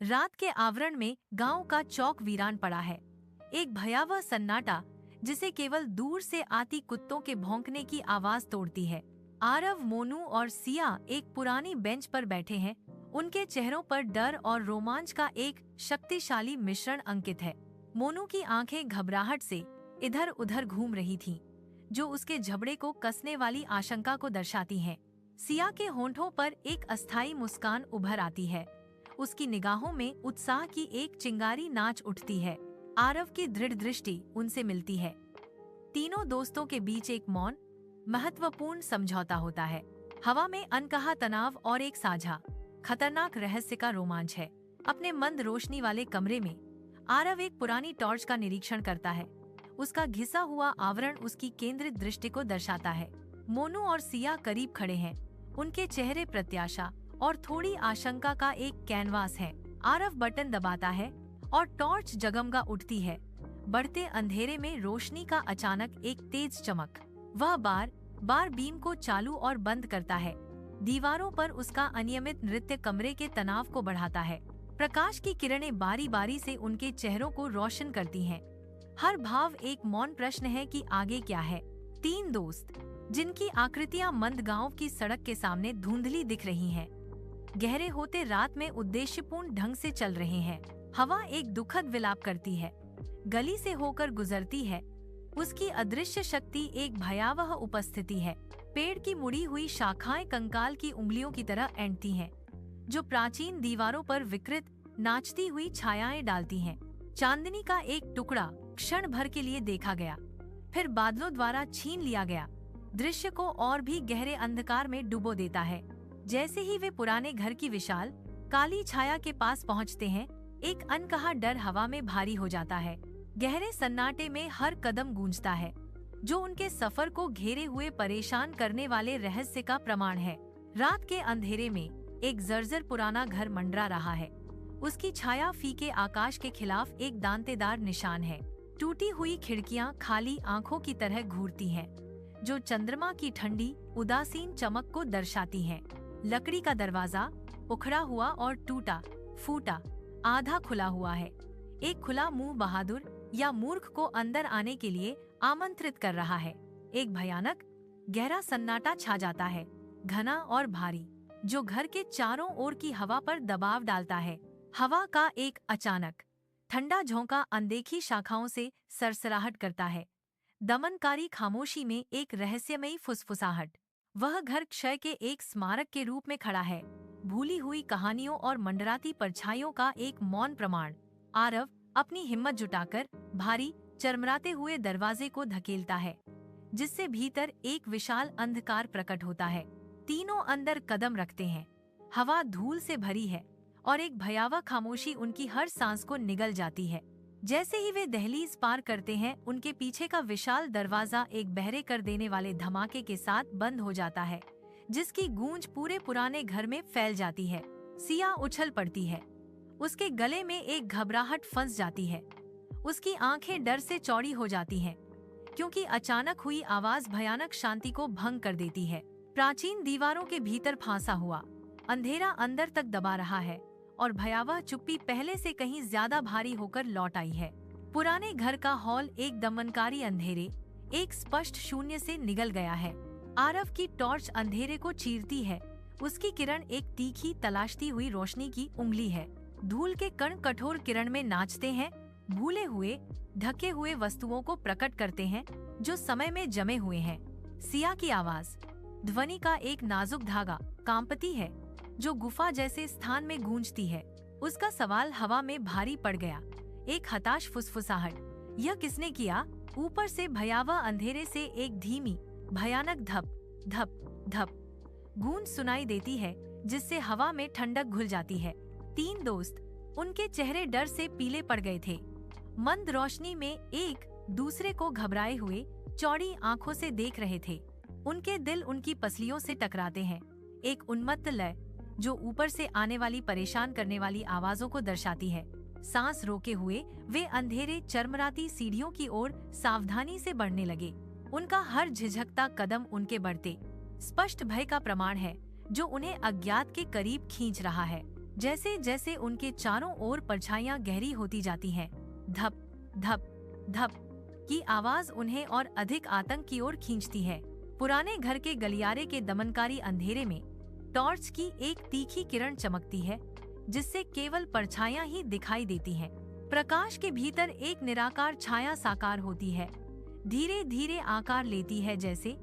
रात के आवरण में गांव का चौक वीरान पड़ा है। एक भयावह सन्नाटा जिसे केवल दूर से आती कुत्तों के भौंकने की आवाज तोड़ती है। आरव, मोनू और सिया एक पुरानी बेंच पर बैठे हैं। उनके चेहरों पर डर और रोमांच का एक शक्तिशाली मिश्रण अंकित है। मोनू की आंखें घबराहट से इधर उधर घूम रही थीं, जो उसके झबड़े को कसने वाली आशंका को दर्शाती हैं। सिया के होंठों पर एक अस्थायी मुस्कान उभर आती है। उसकी निगाहों में उत्साह की एक चिंगारी नाच उठती है। आरव की दृढ़ दृष्टि उनसे मिलती है। तीनों दोस्तों के बीच एक मौन, महत्वपूर्ण समझौता होता है। हवा में अनकहा तनाव और एक साझा, खतरनाक रहस्य का रोमांच है। अपने मंद रोशनी वाले कमरे में आरव एक पुरानी टॉर्च का निरीक्षण करता है। उसका घिसा हुआ आवरण उसकी केंद्रित दृष्टि को दर्शाता है। मोनू और सिया करीब खड़े हैं। उनके चेहरे प्रत्याशा और थोड़ी आशंका का एक कैनवास है। आरव बटन दबाता है और टॉर्च जगमगा उठती है। बढ़ते अंधेरे में रोशनी का अचानक एक तेज चमक। वह बार बार बीम को चालू और बंद करता है। दीवारों पर उसका अनियमित नृत्य कमरे के तनाव को बढ़ाता है। प्रकाश की किरणें बारी बारी से उनके चेहरों को रोशन करती हैं। हर भाव एक मौन प्रश्न है कि आगे क्या है। तीन दोस्त, जिनकी आकृतियां मंद गांव की सड़क के सामने धुंधली दिख रही हैं, गहरे होते रात में उद्देश्यपूर्ण ढंग से चल रहे हैं। हवा एक दुखद विलाप करती है, गली से होकर गुजरती है। उसकी अदृश्य शक्ति एक भयावह उपस्थिति है। पेड़ की मुड़ी हुई शाखाएं कंकाल की उंगलियों की तरह ऐंठती हैं, जो प्राचीन दीवारों पर विकृत नाचती हुई छायाएं डालती हैं। चांदनी का एक टुकड़ा क्षण भर के लिए देखा गया, फिर बादलों द्वारा छीन लिया गया। दृश्य को और भी गहरे अंधकार में डुबो देता है। जैसे ही वे पुराने घर की विशाल काली छाया के पास पहुंचते हैं, एक अनकहा डर हवा में भारी हो जाता है। गहरे सन्नाटे में हर कदम गूंजता है, जो उनके सफर को घेरे हुए परेशान करने वाले रहस्य का प्रमाण है। रात के अंधेरे में एक जर्जर पुराना घर मंडरा रहा है। उसकी छाया फीके आकाश के खिलाफ एक दांतेदार निशान है। टूटी हुई खिड़कियां खाली आंखों की तरह घूरती हैं, जो चंद्रमा की ठंडी उदासीन चमक को दर्शाती हैं। लकड़ी का दरवाजा उखड़ा हुआ और टूटा फूटा आधा खुला हुआ है। एक खुला मुंह बहादुर या मूर्ख को अंदर आने के लिए आमंत्रित कर रहा है। एक भयानक गहरा सन्नाटा छा जाता है, घना और भारी, जो घर के चारों ओर की हवा पर दबाव डालता है। हवा का एक अचानक ठंडा झोंका अनदेखी शाखाओं से सरसराहट करता है। दमनकारी खामोशी में एक रहस्यमयी फुसफुसाहट। वह घर क्षय के एक स्मारक के रूप में खड़ा है, भूली हुई कहानियों और मंडराती परछाइयों का एक मौन प्रमाण। आरव अपनी हिम्मत जुटाकर भारी चरमराते हुए दरवाजे को धकेलता है, जिससे भीतर एक विशाल अंधकार प्रकट होता है। तीनों अंदर कदम रखते हैं। हवा धूल से भरी है और एक भयावह खामोशी उनकी हर सांस को निगल जाती है। जैसे ही वे दहलीज पार करते हैं, उनके पीछे का विशाल दरवाजा एक बहरे कर देने वाले धमाके के साथ बंद हो जाता है, जिसकी गूंज पूरे पुराने घर में फैल जाती है। सिया उछल पड़ती है। उसके गले में एक घबराहट फंस जाती है। उसकी आंखें डर से चौड़ी हो जाती हैं, क्योंकि अचानक हुई आवाज भयानक शांति को भंग कर देती है। प्राचीन दीवारों के भीतर फांसा हुआ अंधेरा अंदर तक दबा रहा है और भयावह चुप्पी पहले से कहीं ज्यादा भारी होकर लौट आई है। पुराने घर का हॉल एक दमनकारी अंधेरे, एक स्पष्ट शून्य से निगल गया है। आरव की टॉर्च अंधेरे को चीरती है। उसकी किरण एक तीखी तलाशती हुई रोशनी की उंगली है। धूल के कण कठोर किरण में नाचते हैं, भूले हुए ढके हुए वस्तुओं को प्रकट करते हैं जो समय में जमे हुए हैं। सिया की आवाज, ध्वनि का एक नाजुक धागा, कांपती है, जो गुफा जैसे स्थान में गूंजती है। उसका सवाल हवा में भारी पड़ गया। एक हताश फुसफुसाहट, यह किसने किया? ऊपर से भयावह अंधेरे से एक धीमी भयानक धप धप धप गूंज सुनाई देती है, जिससे हवा में ठंडक घुल जाती है। तीन दोस्त, उनके चेहरे डर से पीले पड़ गए थे। मंद रोशनी में एक दूसरे को घबराए हुए चौड़ी आंखों से देख रहे थे। उनके दिल उनकी पसलियों से टकराते हैं। एक उन्मत्त लय, जो ऊपर से आने वाली परेशान करने वाली आवाजों को दर्शाती है। सांस रोके हुए वे अंधेरे चरमराती सीढ़ियों की ओर सावधानी से बढ़ने लगे। उनका हर झिझकता कदम उनके बढ़ते स्पष्ट भय का प्रमाण है, जो उन्हें अज्ञात के करीब खींच रहा है। जैसे जैसे उनके चारों ओर परछाइयां गहरी होती जाती हैं, धप धप धप की आवाज उन्हें और अधिक आतंक की ओर खींचती है। पुराने घर के गलियारे के दमनकारी अंधेरे में टॉर्च की एक तीखी किरण चमकती है, जिससे केवल परछाइयां ही दिखाई देती हैं। प्रकाश के भीतर एक निराकार छाया साकार होती है, धीरे धीरे आकार लेती है, जैसे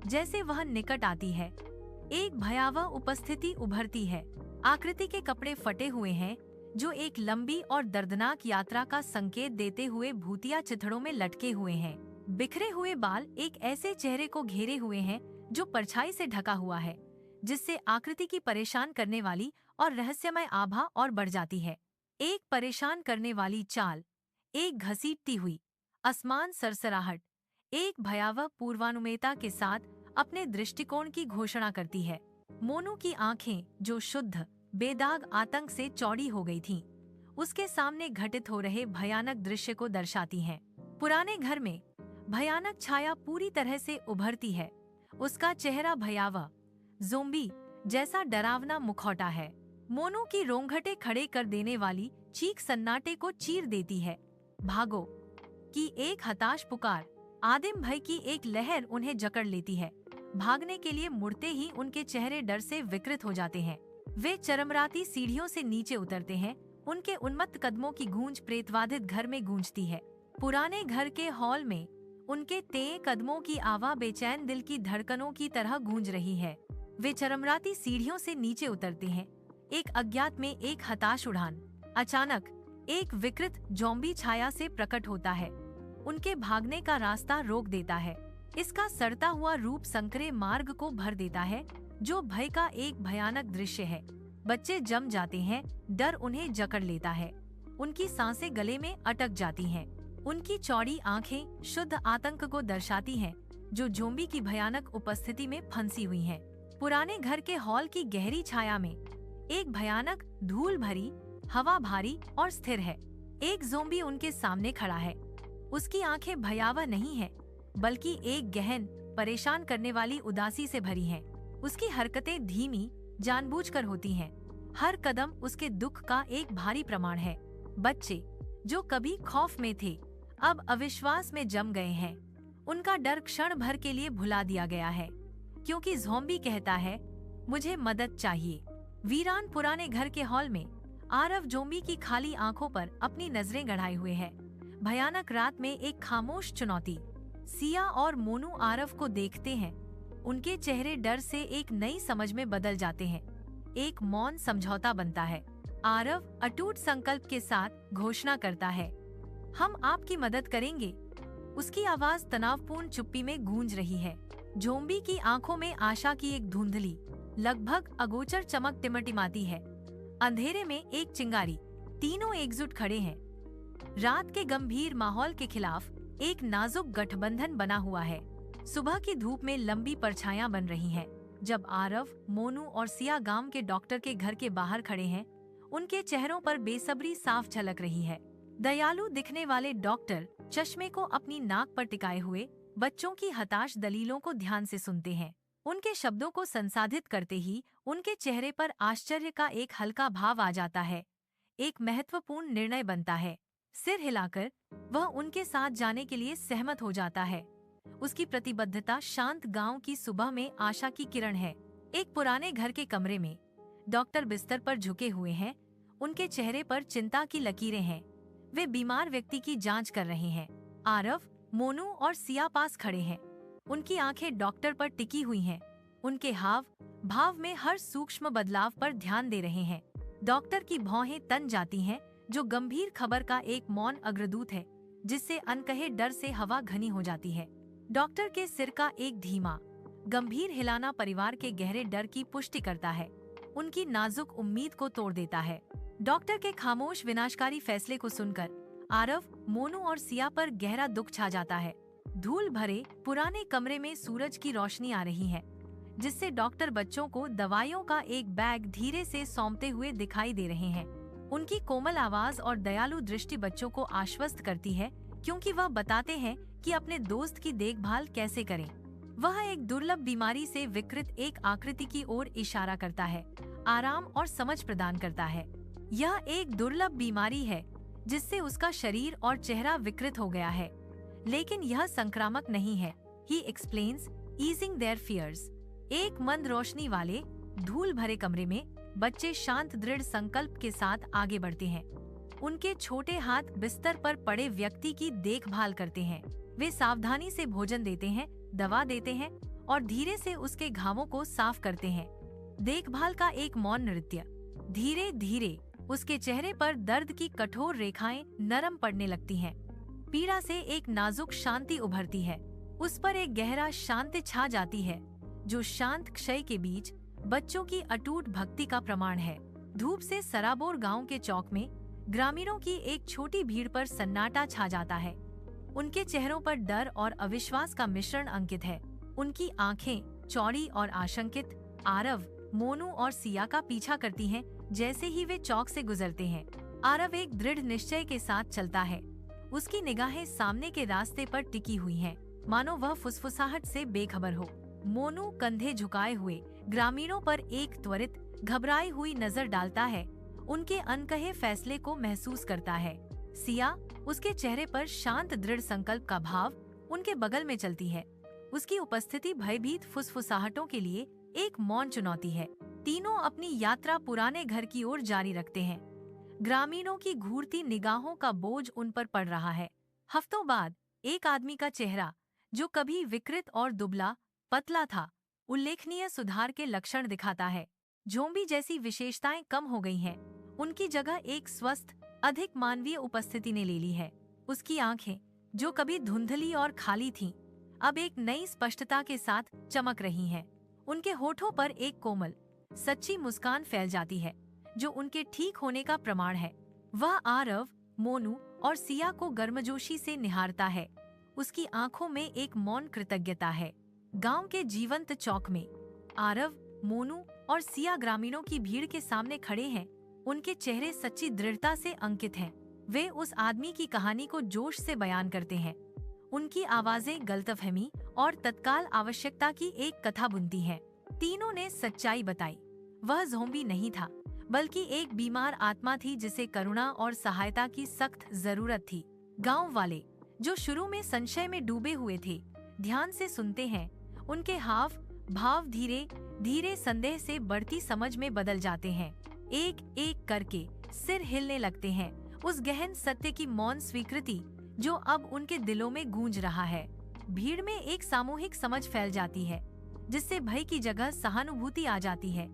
जैसे वह निकट आती है। एक भयावह उपस्थिति उभरती है। आकृति के कपड़े फटे हुए हैं, जो एक लंबी और दर्दनाक यात्रा का संकेत देते हुए भूतिया चिथड़ों में लटके हुए हैं। बिखरे हुए बाल एक ऐसे चेहरे को घेरे हुए हैं जो परछाई से ढका हुआ है, जिससे आकृति की परेशान करने वाली और रहस्यमय आभा और बढ़ जाती है। एक परेशान करने वाली चाल, एक घसीटती हुई असमान सरसराहट, एक भयावह पूर्वानुमेयता के साथ अपने दृष्टिकोण की घोषणा करती है। मोनू की आंखें, जो शुद्ध बेदाग आतंक से चौड़ी हो गई थीं, उसके सामने घटित हो रहे भयानक दृश्य को दर्शाती हैं। पुराने घर में भयानक छाया पूरी तरह से उभरती है। उसका चेहरा भयावह, ज़ोंबी जैसा डरावना मुखौटा है। मोनू की रोंगटे खड़े कर देने वाली चीख सन्नाटे को चीर देती है। भागो की एक हताश पुकार, आदिम भय की एक लहर उन्हें जकड़ लेती है। भागने के लिए मुड़ते ही उनके चेहरे डर से विकृत हो जाते हैं। वे चरमराती सीढ़ियों से नीचे उतरते हैं। उनके उन्मत्त कदमों की गूंज प्रेतवाधित घर में गूंजती है। पुराने घर के हॉल में उनके तेज कदमों की आवाज बेचैन दिल की धड़कनों की तरह गूंज रही है। वे चरमराती सीढ़ियों से नीचे उतरते हैं। एक अज्ञात में एक हताश उड़ान। अचानक एक विकृत ज़ॉम्बी छाया से प्रकट होता है, उनके भागने का रास्ता रोक देता है। इसका सड़ता हुआ रूप संकरे मार्ग को भर देता है, जो भय का एक भयानक दृश्य है। बच्चे जम जाते हैं, डर उन्हें जकड़ लेता है। उनकी सांसें गले में अटक जाती हैं। उनकी चौड़ी आंखें शुद्ध आतंक को दर्शाती हैं, जो ज़ॉम्बी की भयानक उपस्थिति में फंसी हुई हैं। पुराने घर के हॉल की गहरी छाया में एक भयानक धूल भरी हवा भारी और स्थिर है। एक ज़ॉम्बी उनके सामने खड़ा है। उसकी आंखें भयावह नहीं है, बल्कि एक गहन, परेशान करने वाली उदासी से भरी हैं। उसकी हरकतें धीमी, जानबूझकर होती हैं। हर कदम उसके दुख का एक भारी प्रमाण है। बच्चे, जो कभी खौफ में थे, अब अविश्वास में जम गए हैं। उनका डर क्षण भर के लिए भुला दिया गया है, क्योंकि ज़ॉम्बी कहता है, मुझे मदद चाहिए। वीरान पुराने घर के हॉल में आरव ज़ॉम्बी की खाली आंखों पर अपनी नजरें गड़ाए हुए है। भयानक रात में एक खामोश चुनौती। सिया और मोनू आरव को देखते हैं। उनके चेहरे डर से एक नई समझ में बदल जाते हैं। एक मौन समझौता बनता है। आरव अटूट संकल्प के साथ घोषणा करता है, हम आपकी मदद करेंगे। उसकी आवाज तनावपूर्ण चुप्पी में गूंज रही है। ज़ॉम्बी की आंखों में आशा की एक धुंधली, लगभग अगोचर चमक टिमटिमाती है। अंधेरे में एक चिंगारी। तीनों एकजुट खड़े हैं। रात के गंभीर माहौल के खिलाफ एक नाजुक गठबंधन बना हुआ है। सुबह की धूप में लंबी परछाइयां बन रही हैं। जब आरव, मोनू और सिया गांव के डॉक्टर के घर के बाहर खड़े हैं, उनके चेहरों पर बेसब्री साफ झलक रही है। दयालु दिखने वाले डॉक्टर चश्मे को अपनी नाक पर टिकाए हुए बच्चों की हताश दलीलों को ध्यान से सुनते हैं। उनके शब्दों को संसाधित करते ही उनके चेहरे पर आश्चर्य का एक हल्का भाव आ जाता है। एक महत्वपूर्ण निर्णय बनता है। सिर हिलाकर वह उनके साथ जाने के लिए सहमत हो जाता है। उसकी प्रतिबद्धता शांत गांव की सुबह में आशा की किरण है। एक पुराने घर के कमरे में डॉक्टर बिस्तर पर झुके हुए हैं। उनके चेहरे पर चिंता की लकीरें हैं। वे बीमार व्यक्ति की जांच कर रहे हैं। आरव, मोनू और सिया पास खड़े हैं। उनकी आंखें डॉक्टर पर टिकी हुई हैं। उनके हाव भाव में हर सूक्ष्म बदलाव पर ध्यान दे रहे हैं। डॉक्टर की भौहें तन जाती हैं, जो गंभीर खबर का एक मौन अग्रदूत है, जिससे अनकहे डर से हवा घनी हो जाती है। डॉक्टर के सिर का एक धीमा, गंभीर हिलाना परिवार के गहरे डर की पुष्टि करता है, उनकी नाजुक उम्मीद को तोड़ देता है। डॉक्टर के खामोश विनाशकारी फैसले को सुनकर आरव, मोनू और सिया पर गहरा दुख छा जाता है। धूल भरे पुराने कमरे में सूरज की रोशनी आ रही है, जिससे डॉक्टर बच्चों को दवाइयों का एक बैग धीरे से सौंपते हुए दिखाई दे रहे हैं। उनकी कोमल आवाज और दयालु दृष्टि बच्चों को आश्वस्त करती है, क्योंकि वह बताते हैं कि अपने दोस्त की देखभाल कैसे करें। वह एक दुर्लभ बीमारी से विकृत एक आकृति की ओर इशारा करता है। आराम और समझ प्रदान करता है। यह एक दुर्लभ बीमारी है जिससे उसका शरीर और चेहरा विकृत हो गया है, लेकिन यह संक्रामक नहीं है। He explains, easing their fears. एक मंद रोशनी वाले धूल भरे कमरे में बच्चे शांत दृढ़ संकल्प के साथ आगे बढ़ते हैं। उनके छोटे हाथ बिस्तर पर पड़े व्यक्ति की देखभाल करते हैं। वे सावधानी से भोजन देते हैं, दवा देते हैं और धीरे से उसके घावों को साफ करते हैं। देखभाल का एक मौन नृत्य। धीरे धीरे उसके चेहरे पर दर्द की कठोर रेखाएं नरम पड़ने लगती हैं। पीड़ा से एक नाजुक शांति उभरती है। उस पर एक गहरा शांति छा जाती है, जो शांत क्षय के बीच बच्चों की अटूट भक्ति का प्रमाण है। धूप से सराबोर गांव के चौक में ग्रामीणों की एक छोटी भीड़ पर सन्नाटा छा जाता है। उनके चेहरों पर डर और अविश्वास का मिश्रण अंकित है। उनकी आंखें चौड़ी और आशंकित आरव, मोनू और सिया का पीछा करती हैं जैसे ही वे चौक से गुजरते हैं। आरव एक दृढ़ निश्चय के साथ चलता है। उसकी निगाहें सामने के रास्ते पर टिकी हुई हैं, मानो वह फुसफुसाहट से बेखबर हो। मोनू कंधे झुकाए हुए ग्रामीणों पर एक त्वरित घबराई हुई नजर डालता है, उनके अनकहे फैसले को महसूस करता है। सिया, उसके चेहरे पर शांत दृढ़ संकल्प का भाव, उनके बगल में चलती है। उसकी उपस्थिति भयभीत फुसफुसाहटों के लिए एक मौन चुनौती है। तीनों अपनी यात्रा पुराने घर की ओर जारी रखते हैं। ग्रामीणों की घूरती निगाहों का बोझ उन पर पड़ रहा है। हफ्तों बाद एक आदमी का चेहरा, जो कभी विकृत और दुबला पतला था, उल्लेखनीय सुधार के लक्षण दिखाता है। ज़ोंबी जैसी विशेषताएं कम हो गई हैं। उनकी जगह एक स्वस्थ, अधिक मानवीय उपस्थिति ने ले ली है। उसकी आंखें, जो कभी धुंधली और खाली थीं, अब एक नई स्पष्टता के साथ चमक रही हैं। उनके होठों पर एक कोमल, सच्ची मुस्कान फैल जाती है, जो उनके ठीक होने का प्रमाण है। वह आरव, मोनू और सिया को गर्मजोशी से निहारता है। उसकी आंखों में एक मौन कृतज्ञता है। गांव के जीवंत चौक में आरव, मोनू और सिया ग्रामीणों की भीड़ के सामने खड़े हैं। उनके चेहरे सच्ची दृढ़ता से अंकित हैं। वे उस आदमी की कहानी को जोश से बयान करते हैं। उनकी आवाजें गलतफहमी और तत्काल आवश्यकता की एक कथा बुनती हैं। तीनों ने सच्चाई बताई। वह ज़ोंबी नहीं था, बल्कि एक बीमार आत्मा थी जिसे करुणा और सहायता की सख्त जरूरत थी। गांव वाले, जो शुरू में संशय में डूबे हुए थे, ध्यान से सुनते हैं। उनके हाव भाव धीरे धीरे संदेह से बढ़ती समझ में बदल जाते हैं। एक एक करके सिर हिलने लगते हैं, उस गहन सत्य की मौन स्वीकृति जो अब उनके दिलों में गूंज रहा है। भीड़ में एक सामूहिक समझ फैल जाती है, जिससे भय की जगह सहानुभूति आ जाती है,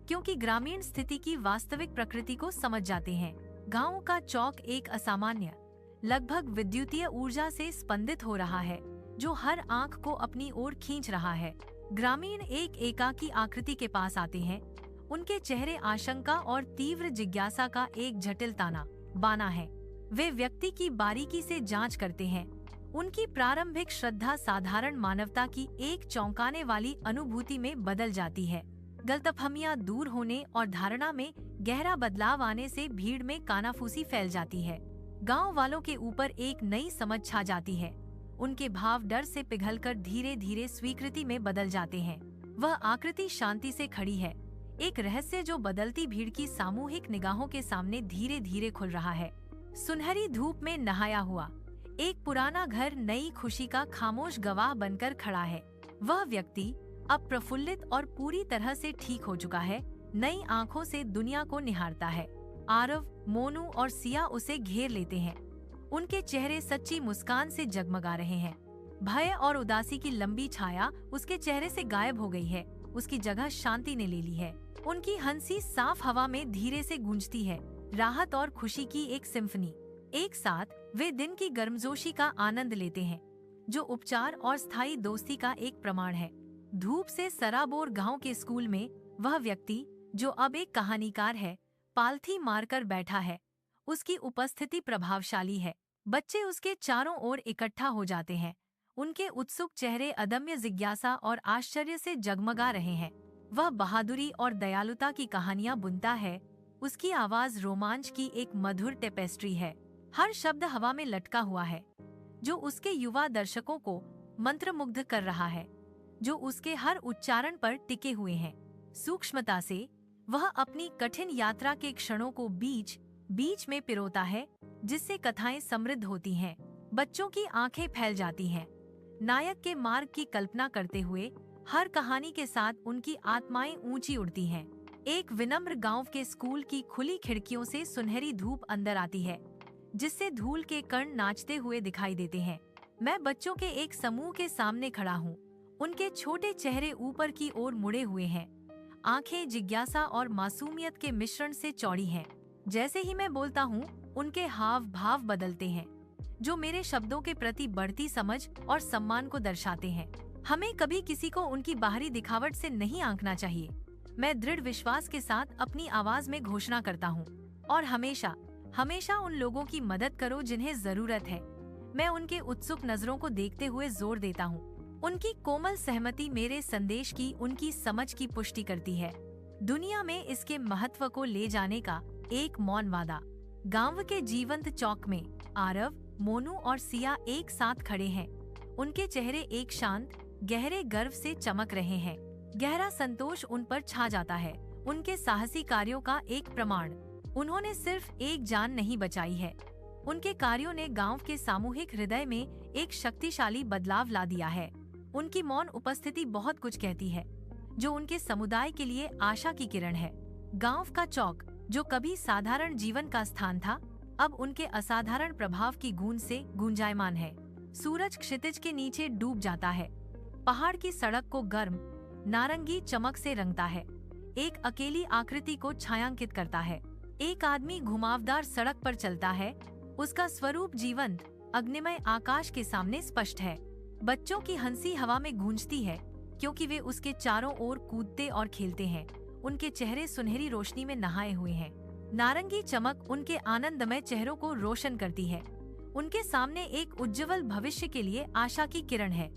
क्योंकि ग्रामीण स्थिति की वास्तविक प्रकृति को समझ जाते हैं। गांव का चौक एक असामान्य, लगभग विद्युतीय ऊर्जा से स्पंदित हो रहा है, जो हर आंख को अपनी ओर खींच रहा है। ग्रामीण एक एकाकी आकृति के पास आते हैं। उनके चेहरे आशंका और तीव्र जिज्ञासा का एक जटिल ताना बाना है। वे व्यक्ति की बारीकी से जांच करते हैं। उनकी प्रारंभिक श्रद्धा साधारण मानवता की एक चौंकाने वाली अनुभूति में बदल जाती है। गलतफहमियां दूर होने और धारणा में गहरा बदलाव आने से भीड़ में कानाफूसी फैल जाती है। गांव वालों के ऊपर एक नई समझ छा जाती है। उनके भाव डर से पिघलकर धीरे धीरे स्वीकृति में बदल जाते हैं। वह आकृति शांति से खड़ी है, एक रहस्य जो बदलती भीड़ की सामूहिक निगाहों के सामने धीरे धीरे खुल रहा है। सुनहरी धूप में नहाया हुआ एक पुराना घर नई खुशी का खामोश गवाह बनकर खड़ा है। वह व्यक्ति अब प्रफुल्लित और पूरी तरह से ठीक हो चुका है, नई आंखों से दुनिया को निहारता है। आरव, मोनू और सिया उसे घेर लेते हैं। उनके चेहरे सच्ची मुस्कान से जगमगा रहे हैं। भय और उदासी की लंबी छाया उसके चेहरे से गायब हो गई है। उसकी जगह शांति ने ले ली है। उनकी हंसी साफ हवा में धीरे से गूंजती है, राहत और खुशी की एक सिम्फनी। एक साथ वे दिन की गर्मजोशी का आनंद लेते हैं, जो उपचार और स्थायी दोस्ती का एक प्रमाण है। धूप से सराबोर गांव के स्कूल में वह व्यक्ति, जो अब एक कहानीकार है, पालथी मारकर बैठा है। उसकी उपस्थिति प्रभावशाली है। बच्चे उसके चारों ओर इकट्ठा हो जाते हैं। उनके उत्सुक चेहरे अदम्य जिज्ञासा और आश्चर्य से जगमगा रहे हैं। वह बहादुरी और दयालुता की कहानियां बुनता है। उसकी आवाज रोमांच की एक मधुर टेपेस्ट्री है। हर शब्द हवा में लटका हुआ है, जो उसके युवा दर्शकों को मंत्रमुग्ध कर रहा है, जो उसके हर उच्चारण पर टिके हुए हैं। सूक्ष्मता से वह अपनी कठिन यात्रा के क्षणों को बीच बीच में पिरोता है, जिससे कथाएं समृद्ध होती हैं। बच्चों की आंखें फैल जाती हैं। नायक के मार्ग की कल्पना करते हुए हर कहानी के साथ उनकी आत्माएं ऊंची उड़ती हैं। एक विनम्र गांव के स्कूल की खुली खिड़कियों से सुनहरी धूप अंदर आती है, जिससे धूल के कण नाचते हुए दिखाई देते हैं। मैं बच्चों के एक समूह के सामने खड़ा हूँ। उनके छोटे चेहरे ऊपर की ओर मुड़े हुए हैं। आंखें जिज्ञासा और मासूमियत के मिश्रण से चौड़ी हैं। जैसे ही मैं बोलता हूँ, उनके हाव भाव बदलते हैं, जो मेरे शब्दों के प्रति बढ़ती समझ और सम्मान को दर्शाते हैं। हमें कभी किसी को उनकी बाहरी दिखावट से नहीं आंकना चाहिए। मैं दृढ़ विश्वास के साथ अपनी आवाज में घोषणा करता हूँ, और हमेशा हमेशा उन लोगों की मदद करो जिन्हें जरूरत है। मैं उनके उत्सुक नजरों को देखते हुए जोर देता हूँ। उनकी कोमल सहमति मेरे संदेश की उनकी समझ की पुष्टि करती है। दुनिया में इसके महत्व को ले जाने का एक मौन वादा। गांव के जीवंत चौक में आरव, मोनू और सिया एक साथ खड़े हैं। उनके चेहरे एक शांत गहरे गर्व से चमक रहे हैं। गहरा संतोष उन पर छा जाता है, उनके साहसी कार्यों का एक प्रमाण। उन्होंने सिर्फ एक जान नहीं बचाई है, उनके कार्यों ने गांव के सामूहिक हृदय में एक शक्तिशाली बदलाव ला दिया है। उनकी मौन उपस्थिति बहुत कुछ कहती है, जो उनके समुदाय के लिए आशा की किरण है। गांव का चौक, जो कभी साधारण जीवन का स्थान था, अब उनके असाधारण प्रभाव की गूंज से गूंजायमान है। सूरज क्षितिज के नीचे डूब जाता है। पहाड़ की सड़क को गर्म नारंगी चमक से रंगता है, एक अकेली आकृति को छायांकित करता है। एक आदमी घुमावदार सड़क पर चलता है, उसका स्वरूप जीवंत अग्निमय आकाश के सामने स्पष्ट है। बच्चों की हंसी हवा में गूंजती है, क्योंकि वे उसके चारों ओर कूदते और खेलते हैं। उनके चेहरे सुनहरी रोशनी में नहाए हुए हैं। नारंगी चमक उनके आनंदमय चेहरों को रोशन करती है। उनके सामने एक उज्जवल भविष्य के लिए आशा की किरण है।